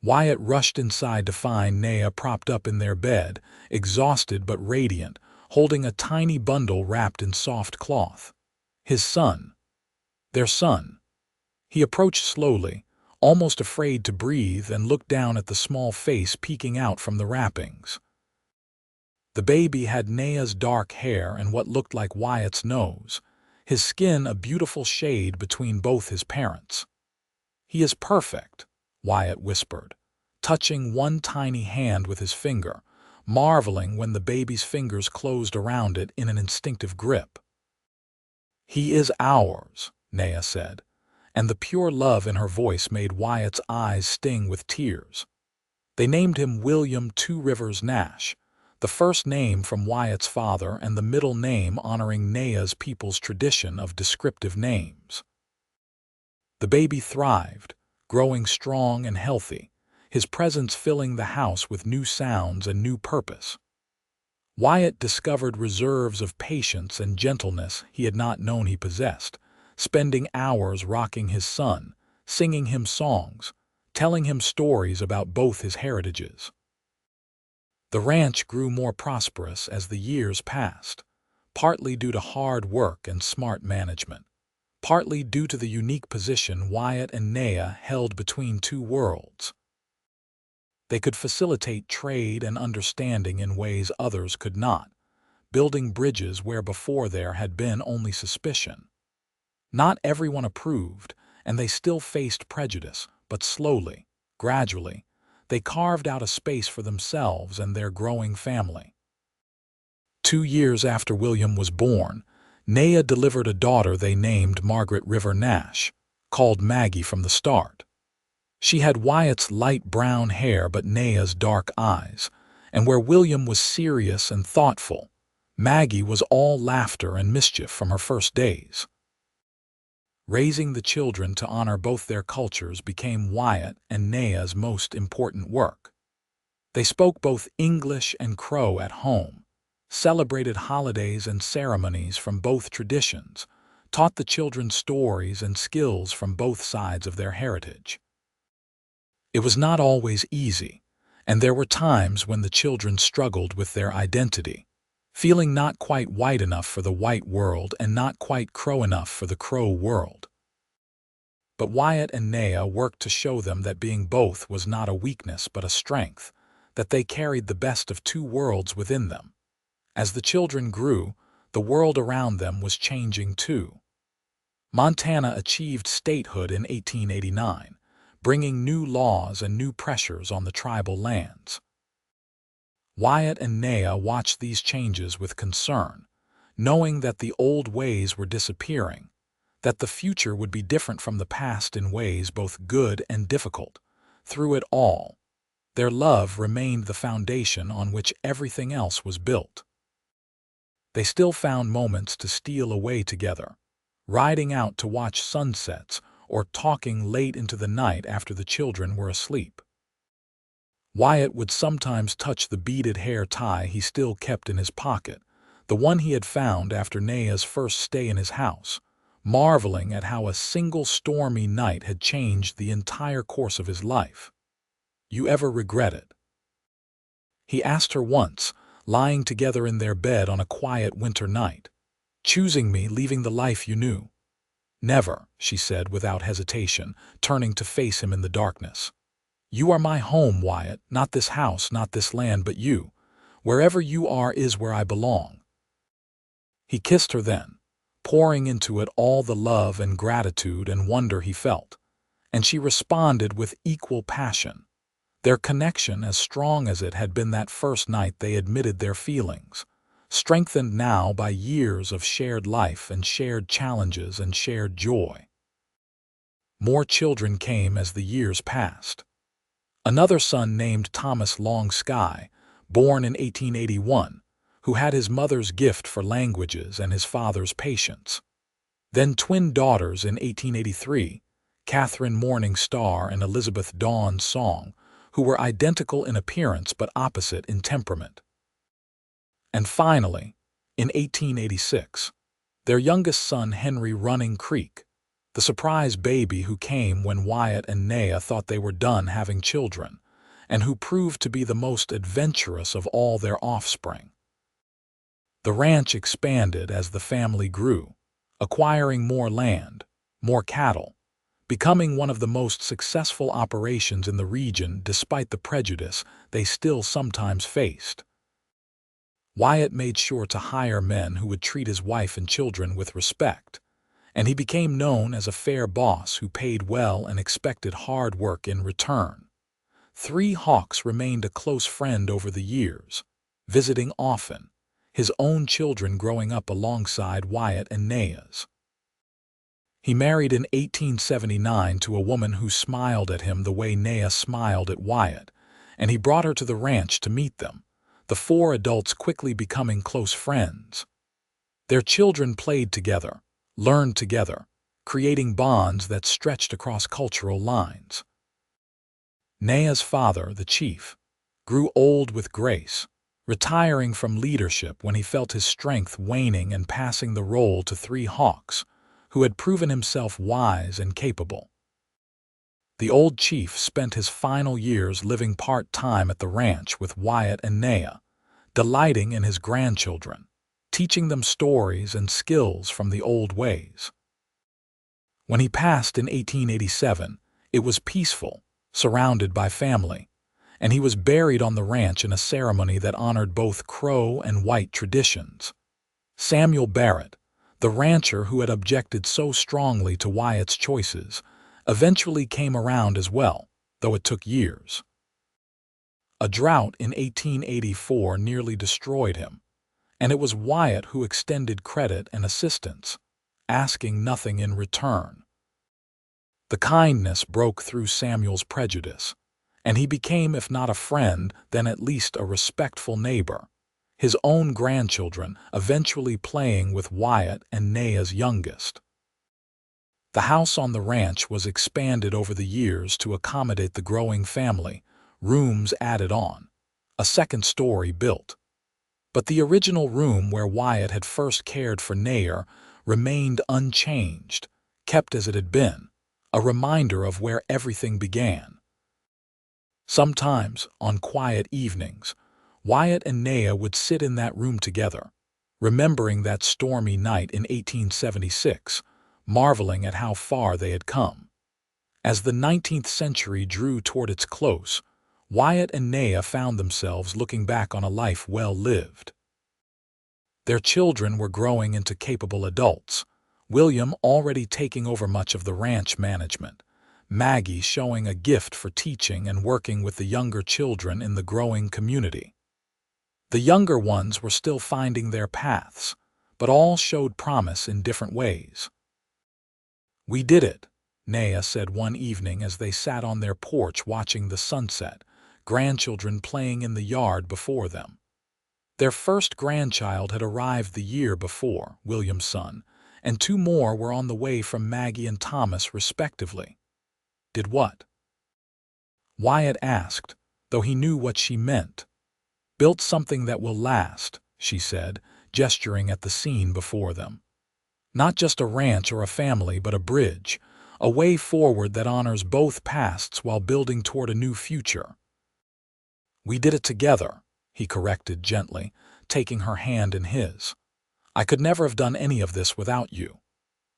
Wyatt rushed inside to find Naya propped up in their bed, exhausted but radiant, holding a tiny bundle wrapped in soft cloth. His son. Their son. He approached slowly, almost afraid to breathe, and looked down at the small face peeking out from the wrappings. The baby had Naya's dark hair and what looked like Wyatt's nose, his skin a beautiful shade between both his parents. "He is perfect," Wyatt whispered, touching one tiny hand with his finger, marveling when the baby's fingers closed around it in an instinctive grip. "He is ours," Naya said, and the pure love in her voice made Wyatt's eyes sting with tears. They named him William Two Rivers Nash, the first name from Wyatt's father and the middle name honoring Naya's people's tradition of descriptive names. The baby thrived, growing strong and healthy, his presence filling the house with new sounds and new purpose. Wyatt discovered reserves of patience and gentleness he had not known he possessed, spending hours rocking his son, singing him songs, telling him stories about both his heritages. The ranch grew more prosperous as the years passed, partly due to hard work and smart management, partly due to the unique position Wyatt and Naya held between two worlds. They could facilitate trade and understanding in ways others could not, building bridges where before there had been only suspicion. Not everyone approved, and they still faced prejudice, but slowly, gradually, they carved out a space for themselves and their growing family. 2 years after William was born, Naya delivered a daughter they named Margaret River Nash, called Maggie from the start. She had Wyatt's light brown hair but Naya's dark eyes, and where William was serious and thoughtful, Maggie was all laughter and mischief from her first days. Raising the children to honor both their cultures became Wyatt and Naya's most important work. They spoke both English and Crow at home, celebrated holidays and ceremonies from both traditions, taught the children stories and skills from both sides of their heritage. It was not always easy, and there were times when the children struggled with their identity, feeling not quite white enough for the white world and not quite Crow enough for the Crow world. But Wyatt and Naya worked to show them that being both was not a weakness but a strength, that they carried the best of two worlds within them. As the children grew, the world around them was changing too. Montana achieved statehood in 1889, bringing new laws and new pressures on the tribal lands. Wyatt and Naya watched these changes with concern, knowing that the old ways were disappearing, that the future would be different from the past in ways both good and difficult. Through it all, their love remained the foundation on which everything else was built. They still found moments to steal away together, riding out to watch sunsets or talking late into the night after the children were asleep. Wyatt would sometimes touch the beaded hair tie he still kept in his pocket, the one he had found after Naya's first stay in his house, marveling at how a single stormy night had changed the entire course of his life. "You ever regret it?" he asked her once, lying together in their bed on a quiet winter night. "Choosing me, leaving the life you knew?" "Never," she said without hesitation, turning to face him in the darkness. "You are my home, Wyatt, not this house, not this land, but you. Wherever you are is where I belong." He kissed her then, pouring into it all the love and gratitude and wonder he felt, and she responded with equal passion. Their connection, as strong as it had been that first night they admitted their feelings, strengthened now by years of shared life and shared challenges and shared joy. More children came as the years passed. Another son named Thomas Long Sky, born in 1881, who had his mother's gift for languages and his father's patience. Then twin daughters in 1883, Catherine Morning Star and Elizabeth Dawn Song, who were identical in appearance but opposite in temperament. And finally, in 1886, their youngest son Henry Running Creek, the surprise baby who came when Wyatt and Naya thought they were done having children, and who proved to be the most adventurous of all their offspring. The ranch expanded as the family grew, acquiring more land, more cattle, becoming one of the most successful operations in the region despite the prejudice they still sometimes faced. Wyatt made sure to hire men who would treat his wife and children with respect, and he became known as a fair boss who paid well and expected hard work in return. Three Hawks remained a close friend over the years, visiting often, his own children growing up alongside Wyatt and Naya's. He married in 1879 to a woman who smiled at him the way Naya smiled at Wyatt, and he brought her to the ranch to meet them, the four adults quickly becoming close friends. Their children played together, learned together, creating bonds that stretched across cultural lines. Naya's father, the chief, grew old with grace, retiring from leadership when he felt his strength waning and passing the role to three Hawks, who had proven himself wise and capable. The old chief spent his final years living part-time at the ranch with Wyatt and Naya, delighting in his grandchildren, teaching them stories and skills from the old ways. When he passed in 1887, it was peaceful, surrounded by family, and he was buried on the ranch in a ceremony that honored both Crow and white traditions. Samuel Barrett, the rancher who had objected so strongly to Wyatt's choices, eventually came around as well, though it took years. A drought in 1884 nearly destroyed him, and it was Wyatt who extended credit and assistance, asking nothing in return. The kindness broke through Samuel's prejudice, and he became, if not a friend, then at least a respectful neighbor, his own grandchildren eventually playing with Wyatt and Naya's youngest. The house on the ranch was expanded over the years to accommodate the growing family, rooms added on, a second story built. But the original room where Wyatt had first cared for Naya remained unchanged, kept as it had been, a reminder of where everything began. Sometimes, on quiet evenings, Wyatt and Naya would sit in that room together, remembering that stormy night in 1876, marveling at how far they had come. As the 19th century drew toward its close, Wyatt and Naya found themselves looking back on a life well lived. Their children were growing into capable adults, William already taking over much of the ranch management, Maggie showing a gift for teaching and working with the younger children in the growing community. The younger ones were still finding their paths, but all showed promise in different ways. "We did it," Naya said one evening as they sat on their porch watching the sunset, grandchildren playing in the yard before them. Their first grandchild had arrived the year before, William's son, and two more were on the way from Maggie and Thomas respectively. "Did what?" Wyatt asked, though he knew what she meant. "Built something that will last," she said, gesturing at the scene before them. "Not just a ranch or a family, but a bridge, a way forward that honors both pasts while building toward a new future." "We did it together," he corrected gently, taking her hand in his. "I could never have done any of this without you."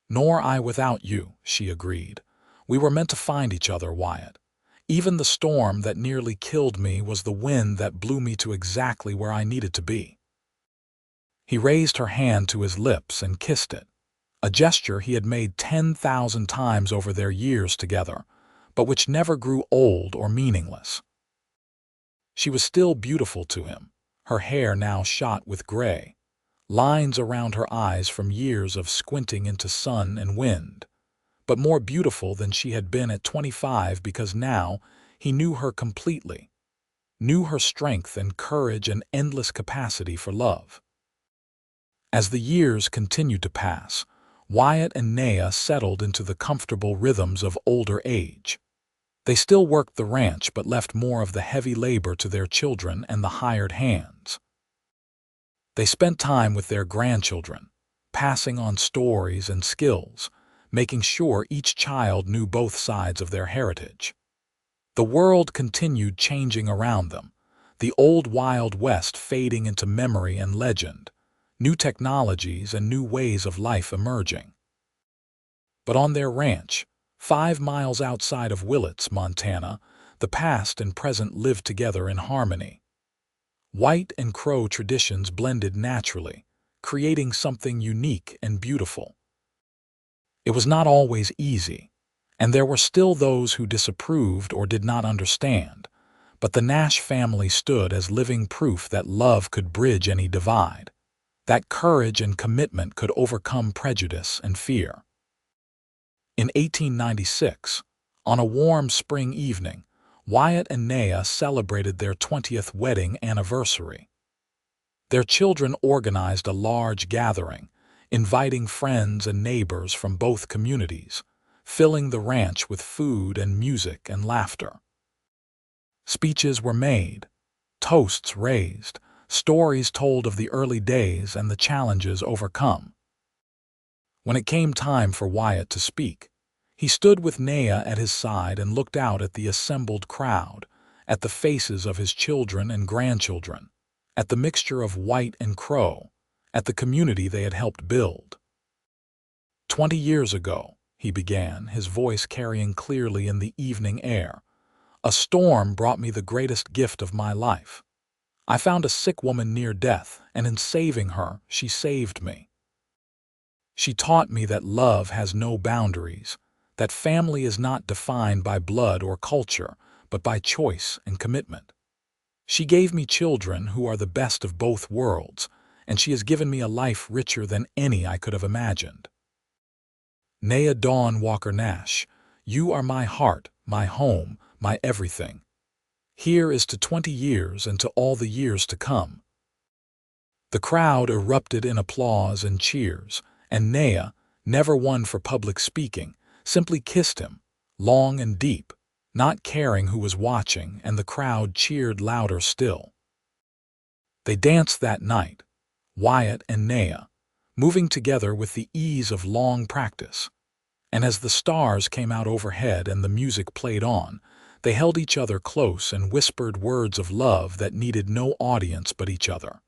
"Nor I without you," she agreed. "We were meant to find each other, Wyatt. Even the storm that nearly killed me was the wind that blew me to exactly where I needed to be." He raised her hand to his lips and kissed it, a gesture he had made 10,000 times over their years together, but which never grew old or meaningless. She was still beautiful to him, her hair now shot with gray, lines around her eyes from years of squinting into sun and wind, but more beautiful than she had been at 25 because now he knew her completely, knew her strength and courage and endless capacity for love. As the years continued to pass, Wyatt and Naya settled into the comfortable rhythms of older age. They still worked the ranch but left more of the heavy labor to their children and the hired hands. They spent time with their grandchildren, passing on stories and skills, making sure each child knew both sides of their heritage. The world continued changing around them, the old Wild West fading into memory and legend, new technologies and new ways of life emerging. But on their ranch, 5 miles outside of Willits, Montana, the past and present lived together in harmony. White and Crow traditions blended naturally, creating something unique and beautiful. It was not always easy, and there were still those who disapproved or did not understand, but the Nash family stood as living proof that love could bridge any divide, that courage and commitment could overcome prejudice and fear. In 1896, on a warm spring evening, Wyatt and Naya celebrated their 20th wedding anniversary. Their children organized a large gathering, inviting friends and neighbors from both communities, filling the ranch with food and music and laughter. Speeches were made, toasts raised, stories told of the early days and the challenges overcome. When it came time for Wyatt to speak, He stood with Naya at his side and looked out at the assembled crowd, at the faces of his children and grandchildren, at the mixture of white and crow, at the community they had helped build. 20 years ago, he began, his voice carrying clearly in the evening air, a storm brought me the greatest gift of my life. I found a sick woman near death, and in saving her, she saved me. She taught me that love has no boundaries, that family is not defined by blood or culture, but by choice and commitment. She gave me children who are the best of both worlds, and she has given me a life richer than any I could have imagined. Naya Dawn Walker Nash, you are my heart, my home, my everything. Here is to 20 years and to all the years to come. The crowd erupted in applause and cheers, and Naya, never one for public speaking, simply kissed him, long and deep, not caring who was watching, and the crowd cheered louder still. They danced that night, Wyatt and Naya, moving together with the ease of long practice. And as the stars came out overhead and the music played on, they held each other close and whispered words of love that needed no audience but each other.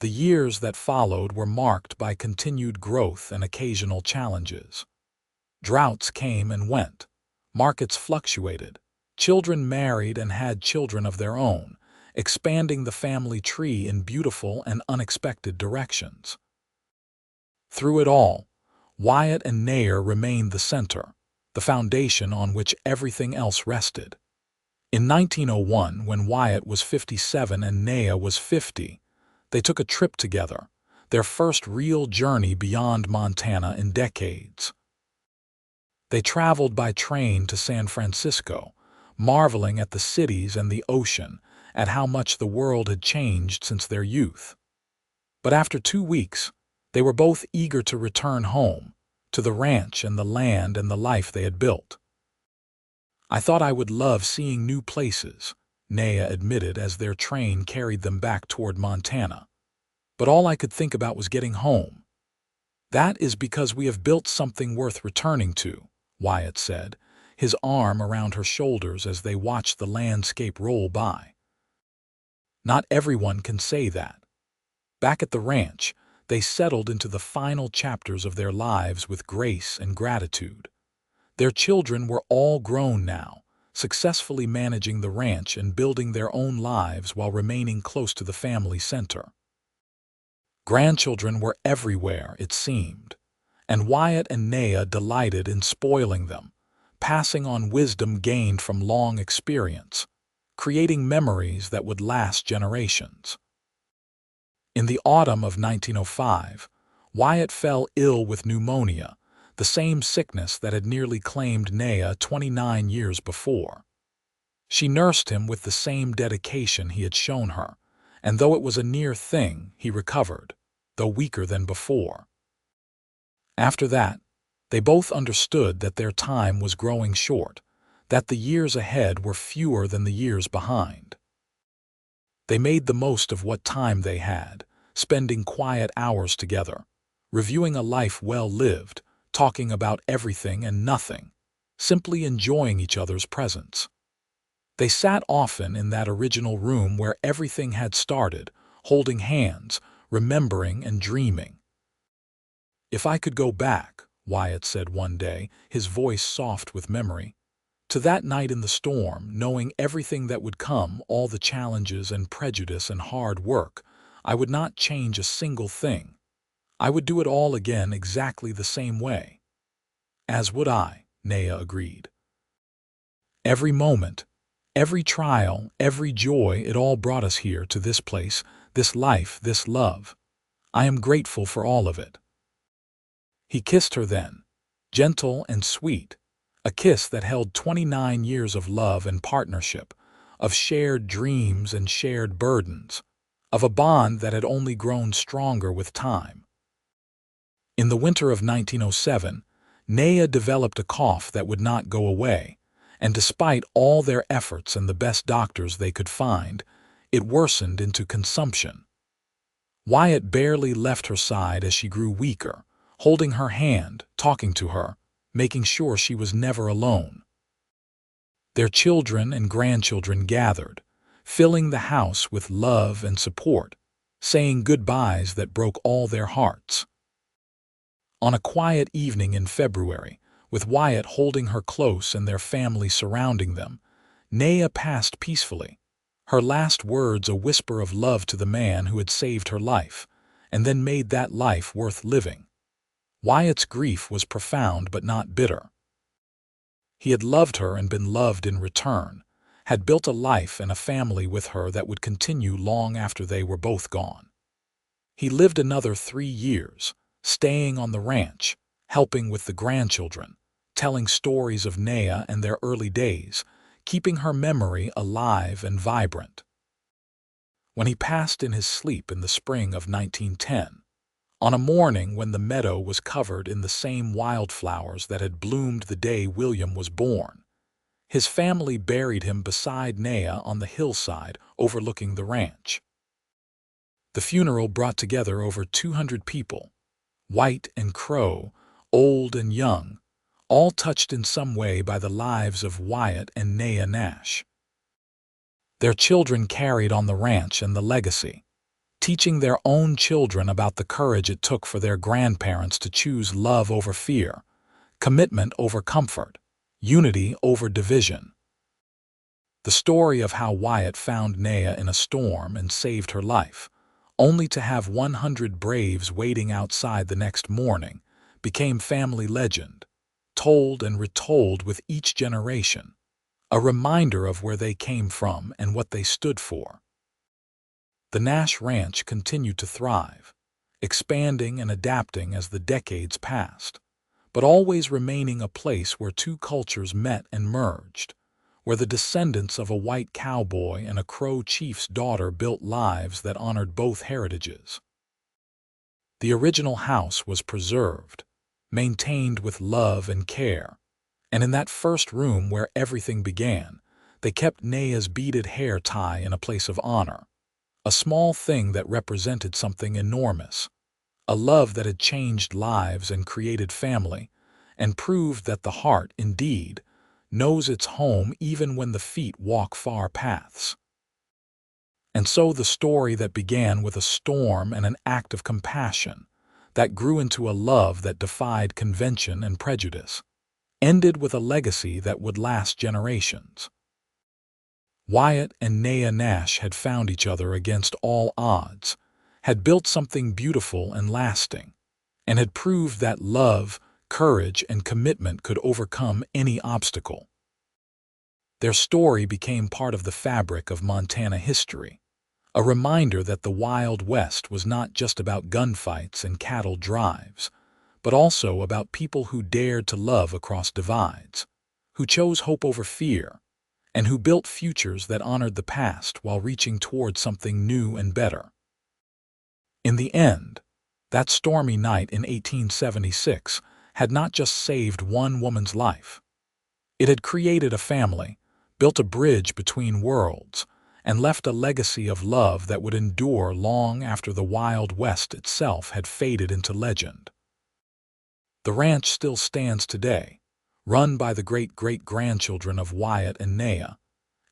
The years that followed were marked by continued growth and occasional challenges. Droughts came and went. Markets fluctuated. Children married and had children of their own, expanding the family tree in beautiful and unexpected directions. Through it all, Wyatt and Naya remained the center, the foundation on which everything else rested. In 1901, when Wyatt was 57 and Naya was 50, they took a trip together, their first real journey beyond Montana in decades. They traveled by train to San Francisco, marveling at the cities and the ocean, at how much the world had changed since their youth. But after 2 weeks, they were both eager to return home, to the ranch and the land and the life they had built. I thought I would love seeing new places, Naya admitted as their train carried them back toward Montana. But all I could think about was getting home. That is because we have built something worth returning to, Wyatt said, his arm around her shoulders as they watched the landscape roll by. Not everyone can say that. Back at the ranch, they settled into the final chapters of their lives with grace and gratitude. Their children were all grown now, successfully managing the ranch and building their own lives while remaining close to the family center. Grandchildren were everywhere, it seemed, and Wyatt and Naya delighted in spoiling them, passing on wisdom gained from long experience, creating memories that would last generations. In the autumn of 1905, Wyatt fell ill with pneumonia, the same sickness that had nearly claimed Naya 29 years before. She nursed him with the same dedication he had shown her, and though it was a near thing, he recovered, though weaker than before. After that, they both understood that their time was growing short, that the years ahead were fewer than the years behind. They made the most of what time they had, spending quiet hours together, reviewing a life well lived, talking about everything and nothing, simply enjoying each other's presence. They sat often in that original room where everything had started, holding hands, remembering and dreaming. "If I could go back," Wyatt said one day, his voice soft with memory, "to that night in the storm, knowing everything that would come, all the challenges and prejudice and hard work, I would not change a single thing. I would do it all again exactly the same way." "As would I," Naya agreed. Every moment, every trial, every joy, it all brought us here to this place, this life, this love. I am grateful for all of it. He kissed her then, gentle and sweet, a kiss that held 29 years of love and partnership, of shared dreams and shared burdens, of a bond that had only grown stronger with time. In the winter of 1907, Naya developed a cough that would not go away, and despite all their efforts and the best doctors they could find, it worsened into consumption. Wyatt barely left her side as she grew weaker, holding her hand, talking to her, making sure she was never alone. Their children and grandchildren gathered, filling the house with love and support, saying goodbyes that broke all their hearts. On a quiet evening in February, with Wyatt holding her close and their family surrounding them, Naya passed peacefully, her last words a whisper of love to the man who had saved her life, and then made that life worth living. Wyatt's grief was profound but not bitter. He had loved her and been loved in return, had built a life and a family with her that would continue long after they were both gone. He lived another 3 years, staying on the ranch, helping with the grandchildren, telling stories of Naya and their early days, keeping her memory alive and vibrant. When he passed in his sleep in the spring of 1910, on a morning when the meadow was covered in the same wildflowers that had bloomed the day William was born, his family buried him beside Naya on the hillside overlooking the ranch. The funeral brought together over 200 people, white and crow, old and young, all touched in some way by the lives of Wyatt and Naya Nash. Their children carried on the ranch and the legacy, teaching their own children about the courage it took for their grandparents to choose love over fear, commitment over comfort, unity over division. The story of how Wyatt found Naya in a storm and saved her life, only to have 100 braves waiting outside the next morning, became family legend, told and retold with each generation, a reminder of where they came from and what they stood for. The Nash Ranch continued to thrive, expanding and adapting as the decades passed, but always remaining a place where two cultures met and merged, where the descendants of a white cowboy and a Crow chief's daughter built lives that honored both heritages. The original house was preserved, maintained with love and care, and in that first room where everything began, they kept Naya's beaded hair tie in a place of honor, a small thing that represented something enormous, a love that had changed lives and created family, and proved that the heart, indeed, knows its home even when the feet walk far paths. And so the story that began with a storm and an act of compassion, that grew into a love that defied convention and prejudice, ended with a legacy that would last generations. Wyatt and Naya Nash had found each other against all odds, had built something beautiful and lasting, and had proved that love, courage, and commitment could overcome any obstacle. Their story became part of the fabric of Montana history, a reminder that the Wild West was not just about gunfights and cattle drives, but also about people who dared to love across divides, who chose hope over fear, and who built futures that honored the past while reaching toward something new and better. In the end, that stormy night in 1876 had not just saved one woman's life. It had created a family, built a bridge between worlds, and left a legacy of love that would endure long after the Wild West itself had faded into legend. The ranch still stands today, run by the great-great-grandchildren of Wyatt and Naya,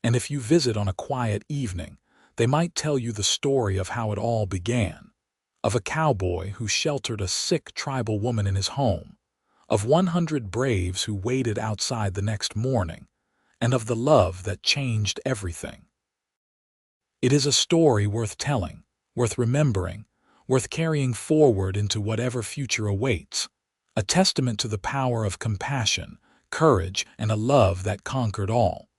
and if you visit on a quiet evening, they might tell you the story of how it all began, of a cowboy who sheltered a sick tribal woman in his home, of 100 braves who waited outside the next morning, and of the love that changed everything. It is a story worth telling, worth remembering, worth carrying forward into whatever future awaits, a testament to the power of compassion, courage, and a love that conquered all.